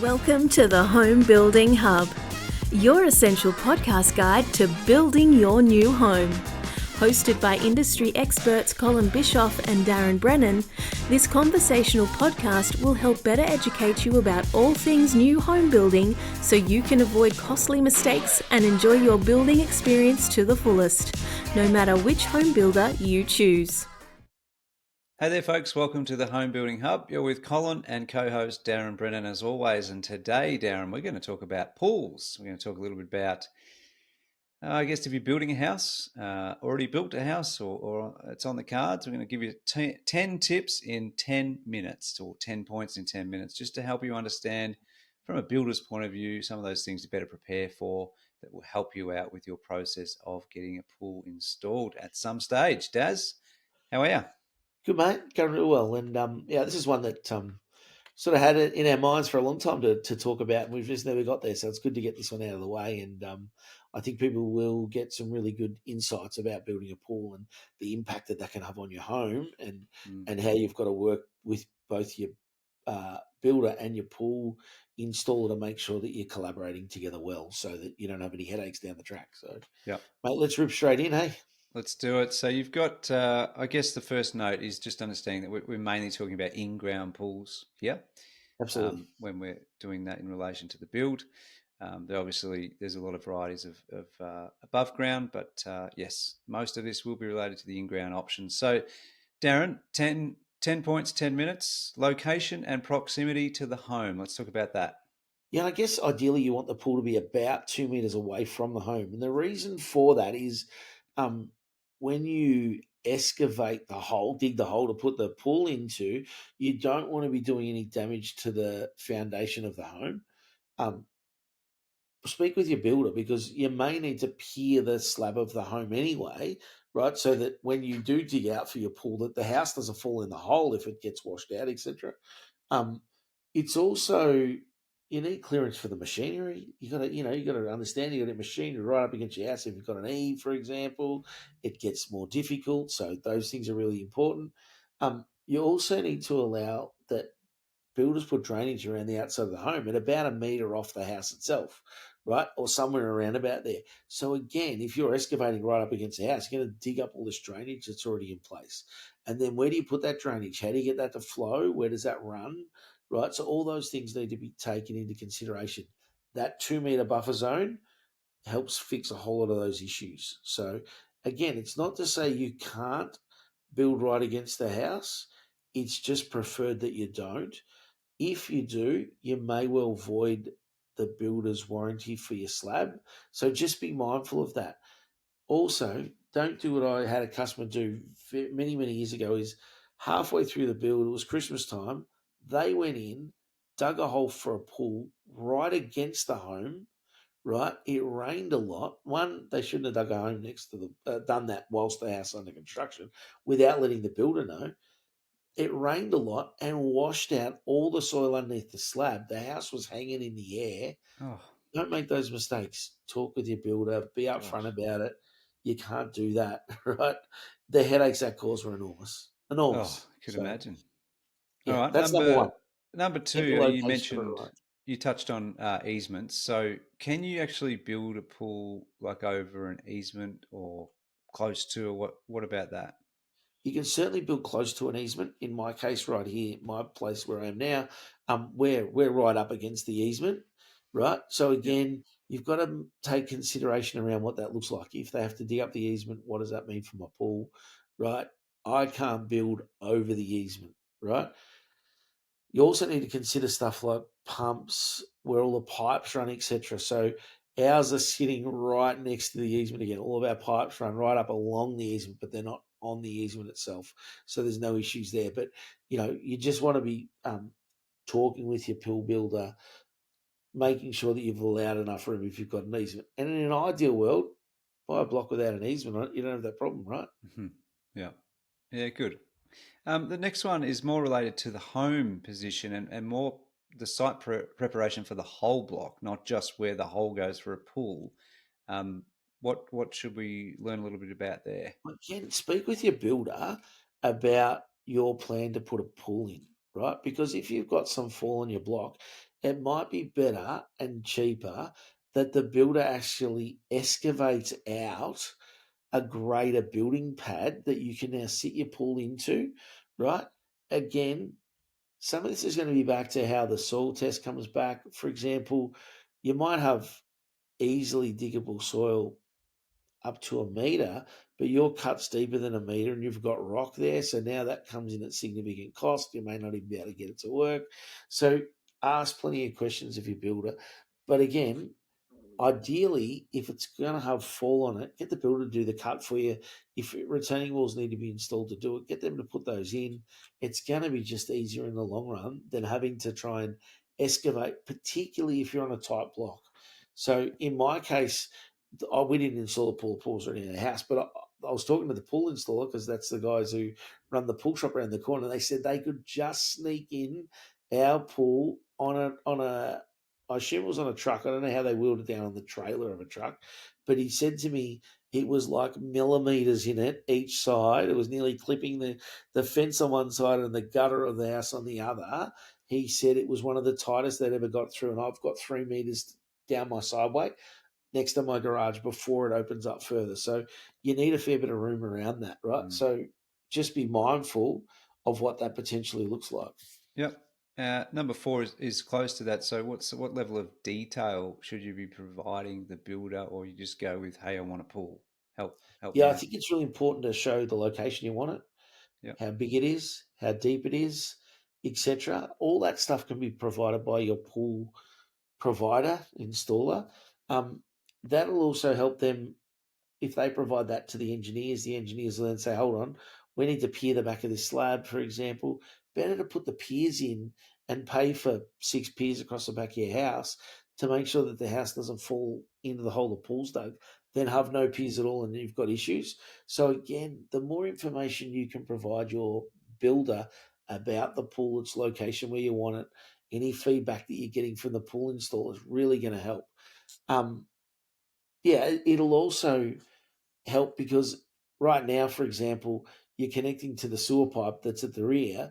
Welcome to the Home Building Hub, your essential podcast guide to building your new home. Hosted by industry experts Colin Bischoff and Darren Brennan, this conversational podcast will help better educate you about all things new home building so you can avoid costly mistakes and enjoy your building experience to the fullest, no matter which home builder you choose. Hey there, folks. Welcome to the Home Building Hub. You're with Colin and co-host Darren Brennan as always. And today, Darren, we're going to talk about pools. We're going to talk a little bit about, I guess, if you're building a house, already built a house or it's on the cards, we're going to give you 10 tips in 10 minutes or 10 points in 10 minutes just to help you understand from a builder's point of view some of those things to better prepare for that will help you out with your process of getting a pool installed at some stage. Daz, how are you? Good, mate. Going real well. And this is one that sort of had it in our minds for a long time to talk about, and we've just never got there. So it's good to get this one out of the way. And I think people will get some really good insights about building a pool and the impact that can have on your home, and how you've got to work with both your builder and your pool installer to make sure that you're collaborating together well, so that you don't have any headaches down the track. So, yeah, mate, let's rip straight in, hey? Let's do it. So you've got, I guess the first note is just understanding that we're mainly talking about in-ground pools here. Absolutely. When we're doing that in relation to the build. There's a lot of varieties of above ground, but yes, most of this will be related to the in-ground options. So Darren, 10 points, 10 minutes, location and proximity to the home. Let's talk about that. Yeah, I guess ideally you want the pool to be about 2 meters away from the home. And the reason for that is when you excavate the hole, dig the hole to put the pool into, you don't want to be doing any damage to the foundation of the home. Speak with your builder, because you may need to pier the slab of the home anyway, right? So that when you do dig out for your pool, that the house doesn't fall in the hole if it gets washed out, etc. It's also, you need clearance for the machinery. You got to understand you got machinery right up against your house. If you've got an eave, for example, it gets more difficult. So those things are really important. You also need to allow that builders put drainage around the outside of the home at about a metre off the house itself, right? Or somewhere around about there. So again, if you're excavating right up against the house, you're going to dig up all this drainage that's already in place. And then where do you put that drainage? How do you get that to flow? Where does that run? Right? So all those things need to be taken into consideration. That 2 metre buffer zone helps fix a whole lot of those issues. So again, it's not to say you can't build right against the house. It's just preferred that you don't. If you do, you may well void the builder's warranty for your slab. So just be mindful of that. Also, don't do what I had a customer do many, many years ago, is halfway through the build, it was Christmas time, they went in, dug a hole for a pool right against the home, right? It rained a lot. One, they shouldn't have dug a home next to done that whilst the house under construction without letting the builder know. It rained a lot and washed out all the soil underneath the slab. The house was hanging in the air. Oh, Don't make those mistakes. Talk with your builder. Be upfront about it. You can't do that, right? The headaches that caused were enormous. Enormous. I could imagine. Yeah, All right, that's number one. number Get the two, location right. you touched on easements. So can you actually build a pool like over an easement or close to, or what about that? You can certainly build close to an easement. In my case, right here, my place where I am now, we're right up against the easement, right? So again, you've got to take consideration around what that looks like. If they have to dig up the easement, what does that mean for my pool, right? I can't build over the easement, right? You also need to consider stuff like pumps, where all the pipes run, etc. So ours are sitting right next to the easement again. All of our pipes run right up along the easement, but they're not on the easement itself. So there's no issues there. But, you just want to be talking with your pool builder, making sure that you've allowed enough room if you've got an easement. And in an ideal world, buy a block without an easement on it. You don't have that problem, right? Mm-hmm. Yeah. Yeah, good. The next one is more related to the home position and more the site preparation for the whole block, not just where the hole goes for a pool. What should we learn a little bit about there? Again, speak with your builder about your plan to put a pool in, right? Because if you've got some fall on your block, it might be better and cheaper that the builder actually excavates out a greater building pad that you can now sit your pool into, right? Again, some of this is going to be back to how the soil test comes back. For example, you might have easily diggable soil up to a meter, but your cut's deeper than a meter and you've got rock there. So now that comes in at significant cost. You may not even be able to get it to work. So ask plenty of questions of your builder. But again, ideally, if it's going to have fall on it, get the builder to do the cut for you. If retaining walls need to be installed to do it, get them to put those in. It's going to be just easier in the long run than having to try and excavate, particularly if you're on a tight block. So in my case, we didn't install a pool. The pool's already in the house, but I was talking to the pool installer because that's the guys who run the pool shop around the corner. They said they could just sneak in our pool on a I assume it was on a truck. I don't know how they wheeled it down on the trailer of a truck, but he said to me it was like millimeters in it each side. It was nearly clipping the fence on one side and the gutter of the house on the other. He said it was one of the tightest they'd ever got through, and I've got 3 meters down my sideway next to my garage before it opens up further. So you need a fair bit of room around that, right? So just be mindful of what that potentially looks like. Yep. Number four is close to that. So what level of detail should you be providing the builder, or you just go with, hey, I want a pool. Help Yeah, me I out. think it's really important to show the location you want it, Yep. how big it is, how deep it is, etc. All that stuff can be provided by your pool provider, installer. Um, that'll also help them if they provide that to the engineers will then say, hold on, we need to pier the back of this slab, for example. Better to put the piers in and pay for 6 piers across the back of your house to make sure that the house doesn't fall into the hole the pool's dug, then have no piers at all and you've got issues. So again, the more information you can provide your builder about the pool, its location, where you want it, any feedback that you're getting from the pool installer is really going to help. Um, yeah, it'll also help because right now, for example, you're connecting to the sewer pipe that's at the rear.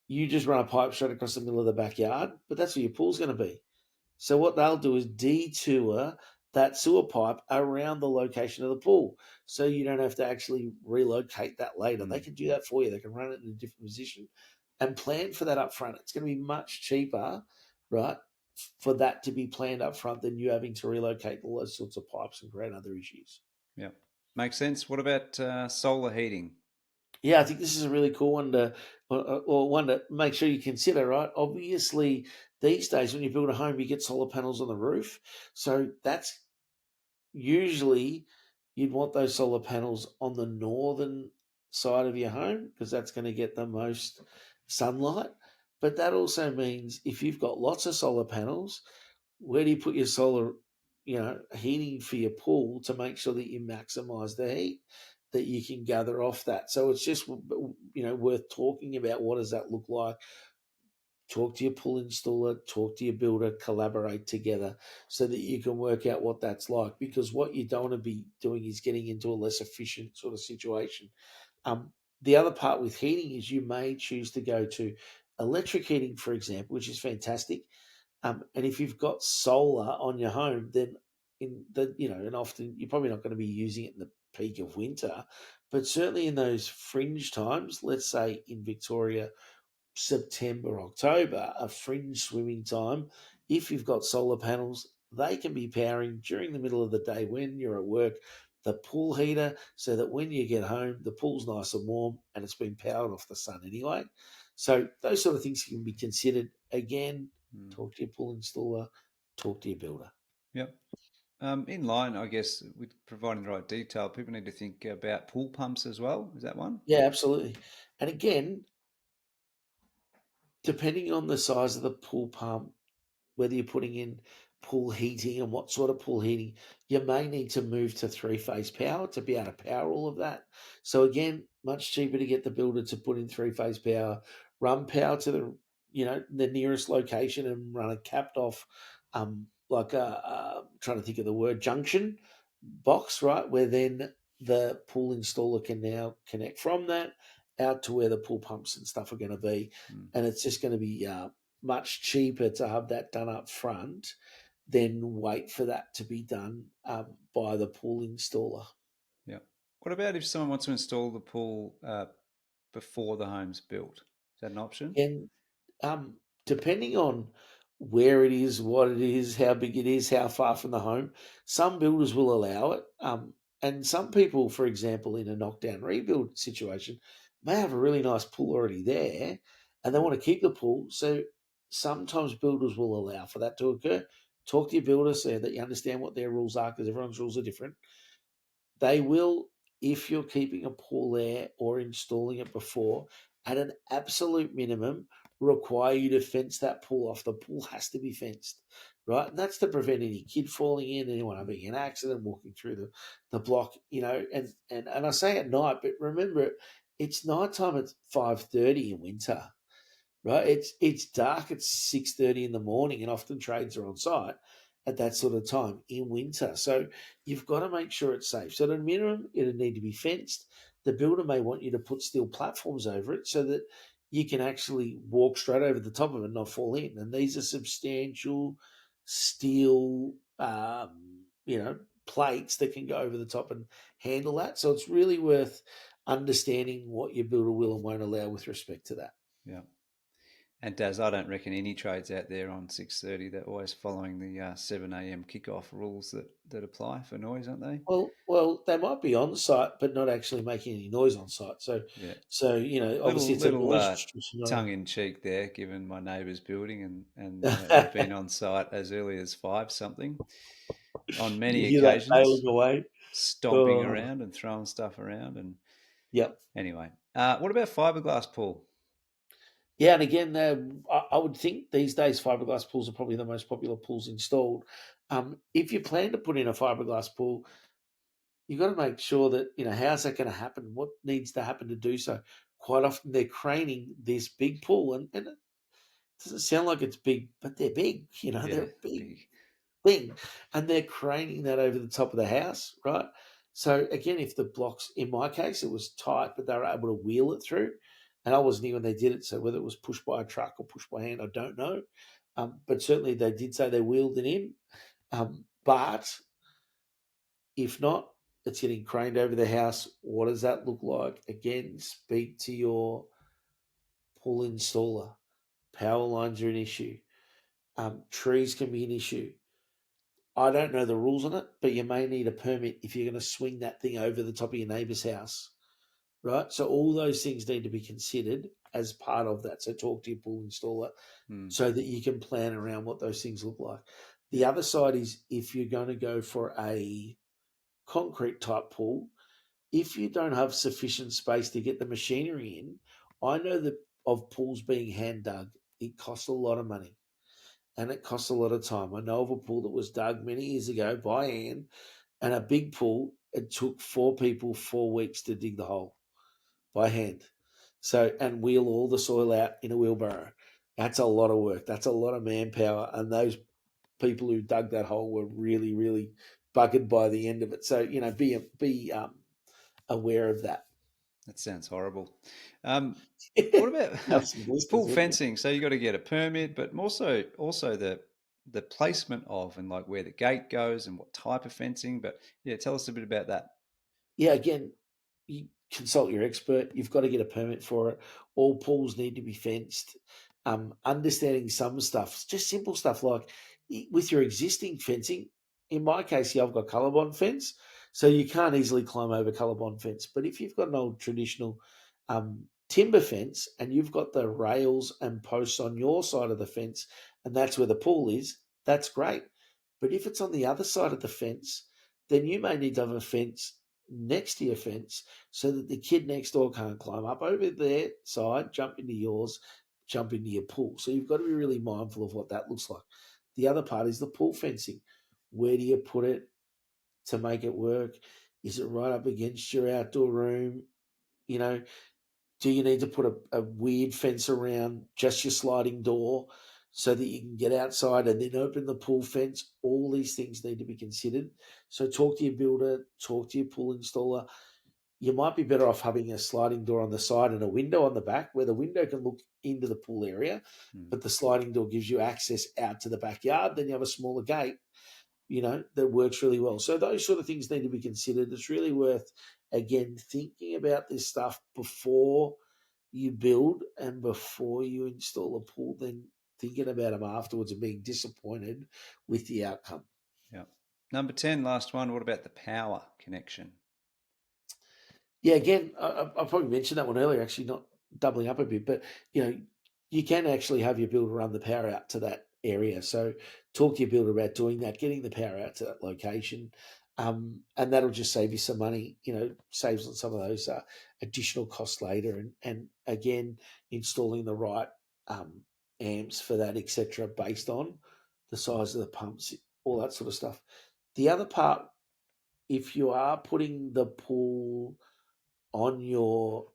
You just run a pipe straight across the middle of the backyard, but that's where your pool's going to be. So what they'll do is detour that sewer pipe around the location of the pool, so you don't have to actually relocate that later. They can do that for you. They can run it in a different position and plan for that up front. It's going to be much cheaper, right, for that to be planned up front than you having to relocate all those sorts of pipes and create other issues. Yep. Makes sense. What about solar heating? Yeah, I think this is a really cool one to, or one to make sure you consider, right? Obviously, these days when you build a home, you get solar panels on the roof. So that's usually you'd want those solar panels on the northern side of your home because that's going to get the most sunlight. But that also means if you've got lots of solar panels, where do you put your solar, heating for your pool to make sure that you maximize the heat that you can gather off that? So it's just, worth talking about what does that look like. Talk to your pool installer, talk to your builder, collaborate together so that you can work out what that's like. Because what you don't want to be doing is getting into a less efficient sort of situation. The other part with heating is you may choose to go to electric heating, for example, which is fantastic. And if you've got solar on your home, then and often you're probably not going to be using it in the peak of winter, but certainly in those fringe times, let's say in Victoria, September, October, a fringe swimming time, if you've got solar panels, they can be powering during the middle of the day when you're at work the pool heater so that when you get home, the pool's nice and warm and it's been powered off the sun anyway. So those sort of things can be considered. Again, talk to your pool installer, talk to your builder. Yep. In line, I guess, with providing the right detail, people need to think about pool pumps as well. Is that one? Yeah, absolutely. And again, depending on the size of the pool pump, whether you're putting in pool heating and what sort of pool heating, you may need to move to three-phase power to be able to power all of that. So again, much cheaper to get the builder to put in three-phase power, run power to the nearest location and run a capped off, like trying to think of the word, junction box, right, where then the pool installer can now connect from that out to where the pool pumps and stuff are going to be, and it's just going to be much cheaper to have that done up front than wait for that to be done by the pool installer. Yeah. What about if someone wants to install the pool before the home's built? Is that an option? And um, depending on where it is, what it is, how big it is, how far from the home, some builders will allow it. And some people, for example, in a knockdown rebuild situation, may have a really nice pool already there and they want to keep the pool. So sometimes builders will allow for that to occur. Talk to your builder so that you understand what their rules are because everyone's rules are different. They will, if you're keeping a pool there or installing it before, at an absolute minimum, require you to fence that pool off. The pool has to be fenced, right? And that's to prevent any kid falling in, anyone having an accident, walking through the block, and I say at night, but remember, it's nighttime at 5:30 in winter, right? It's dark at 6:30 in the morning, and often trades are on site at that sort of time in winter. So you've got to make sure it's safe. So at a minimum, it'll need to be fenced. The builder may want you to put steel platforms over it so that you can actually walk straight over the top of it and not fall in. And these are substantial steel, plates that can go over the top and handle that. So it's really worth understanding what your builder will and won't allow with respect to that. Yeah. And Daz, I don't reckon any trades out there on 6:30. They're always following the 7 a.m. kickoff rules that apply for noise, aren't they? Well, they might be on site, but not actually making any noise on site. So, Yeah. obviously it's a Little noise restriction. tongue in cheek there, given my neighbour's building, and they've been on site as early as 5 something on You many hear that occasions, nailing away? stomping Oh, around and throwing stuff around. And yep. anyway, what about fiberglass pool? Yeah, and again, I would think these days fiberglass pools are probably the most popular pools installed. If you plan to put in a fiberglass pool, you've got to make sure that, how's that going to happen? What needs to happen to do so? Quite often they're craning this big pool, and it doesn't sound like it's big, but they're big. Yeah, They're a big big. thing, and they're craning that over the top of the house, right? So again, if the blocks, in my case, it was tight, but they were able to wheel it through, and I wasn't here when they did it, so whether it was pushed by a truck or pushed by hand, I don't know. But certainly they did say they wheeled it in. But if not, it's getting craned over the house. What does that look like? Again, speak to your pool installer. Power lines are an issue. Trees can be an issue. I don't know the rules on it, but you may need a permit if you're going to swing that thing over the top of your neighbour's house, right? So all those things need to be considered as part of that. So talk to your pool installer Mm. so that you can plan around what those things look like. The Yeah. other side is if you're going to go for a concrete type pool, if you don't have sufficient space to get the machinery in, I know that of pools being hand dug, it costs a lot of money and it costs a lot of time. I know of a pool that was dug many years ago by hand, and a big pool, it took 4 people 4 weeks to dig the hole by hand. So, and wheel all the soil out in a wheelbarrow. That's a lot of work. That's a lot of manpower. And those people who dug that hole were really, really buggered by the end of it. So, be aware of that. That sounds horrible. What about Have some blisters, pool wouldn't you? fencing? So you got to get a permit, but also the placement of and like where the gate goes and what type of fencing. But yeah, tell us a bit about that. Yeah, again, you consult your expert. You've got to get a permit for it. All pools need to be fenced. Understanding some stuff, just simple stuff like with your existing fencing. In my case, here I've got colorbond fence, so you can't easily climb over colorbond fence. But if you've got an old traditional timber fence and you've got the rails and posts on your side of the fence, and that's where the pool is, that's great. But if it's on the other side of the fence, then you may need to have a fence next to your fence so that the kid next door can't climb up over their side, jump into yours, jump into your pool. So you've got to be really mindful of what that looks like. The other part is the pool fencing. Where do you put it to make it work? Is it right up against your outdoor room? You know, do you need to put a weird fence around just your sliding door so that you can get outside and then open the pool fence? All these things need to be considered. So talk to your builder, talk to your pool installer. you might be better off having a sliding door on the side and a window on the back, where the window can look into the pool area, but the sliding door gives you access out to the backyard. Then you have a smaller gate, that works really well. So those sort of things need to be considered. It's really worth, again, thinking about this stuff before you build and before you install a pool, then thinking about them afterwards and being disappointed with the outcome. Yeah. Number 10, last one. What about the power connection? Yeah, again, I probably mentioned that one earlier, actually, not doubling up a bit, but you can actually have your builder run the power out to that area. So talk to your builder about doing that, getting the power out to that location, and that'll just save you some money. Saves on some of those additional costs later, and again, installing the right amps for that, etc., based on the size of the pumps, all that sort of stuff. The other part, if you are putting the pool on your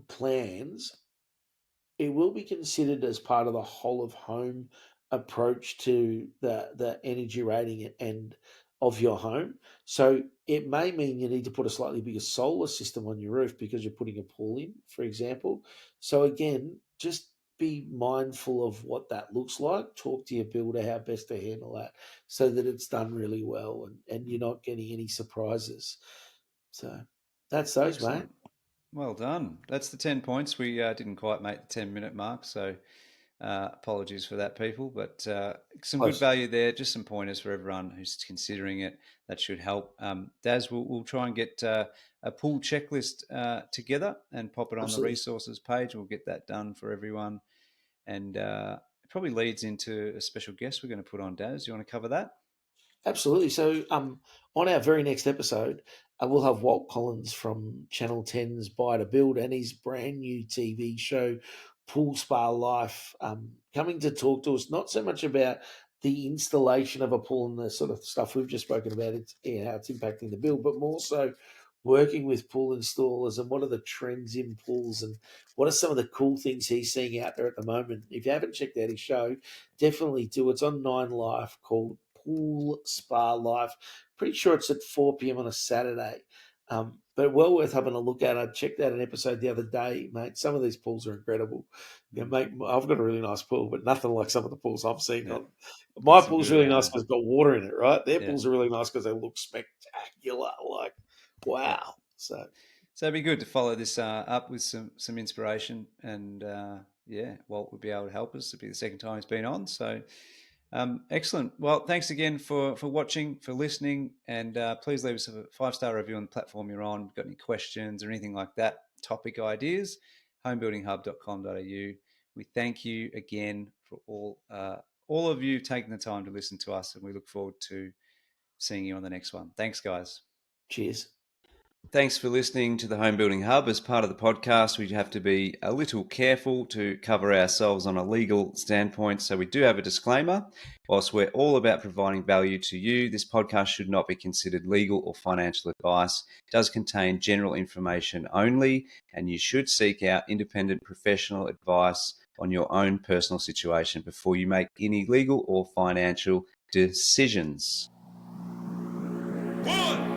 plans, it will be considered as part of the whole of home approach to the energy rating and of your home. So it may mean you need to put a slightly bigger solar system on your roof because you're putting a pool in, for example. So again, just be mindful of what that looks like. Talk to your builder how best to handle that so that it's done really well and you're not getting any surprises. So that's those, Excellent. mate. Well done. That's the 10 points. We didn't quite make the 10-minute mark, so apologies for that, people. But some good Close. value there. Just some pointers for everyone who's considering it. That should help. Daz, we'll try and get a pool checklist together and pop it on the Absolutely. resources page. We'll get that done for everyone. And it probably leads into a special guest we're going to put on, Daz. You want to cover that? Absolutely. So, on our very next episode, we'll have Walt Collins from Channel 10's Buy to Build and his brand new TV show, Pool Spa Life, coming to talk to us not so much about the installation of a pool and the sort of stuff we've just spoken about, how it's impacting the build, but more so working with pool installers and what are the trends in pools and what are some of the cool things he's seeing out there at the moment. If you haven't checked out his show, definitely do. It's on 9Life, called Pool Spa Life. Pretty sure it's at 4 p.m. on a Saturday. But well worth having a look at. I checked out an episode the other day, mate. Some of these pools are incredible. Mate, I've got a really nice pool, but nothing like some of the pools I've seen. Yeah. My Some pool's good, really nice because it's got water in it, right? Their yeah. pools are really nice because they look spectacular. Like, wow. Yeah. So it'd be good to follow this up with some inspiration, and Walt would be able to help us. It'll be the second time he's been on, so excellent. Well, thanks again for watching, for listening, and please leave us a 5-star review on the platform you're on. If you've got any questions or anything like that, topic ideas, homebuildinghub.com.au. We thank you again for all of you taking the time to listen to us, and we look forward to seeing you on the next one. Thanks, guys. cheers. Thanks for listening to the Home Building Hub. As part of the podcast, we have to be a little careful to cover ourselves on a legal standpoint. So we do have a disclaimer. Whilst we're all about providing value to you, this podcast should not be considered legal or financial advice. It does contain general information only, and you should seek out independent professional advice on your own personal situation before you make any legal or financial decisions. 1,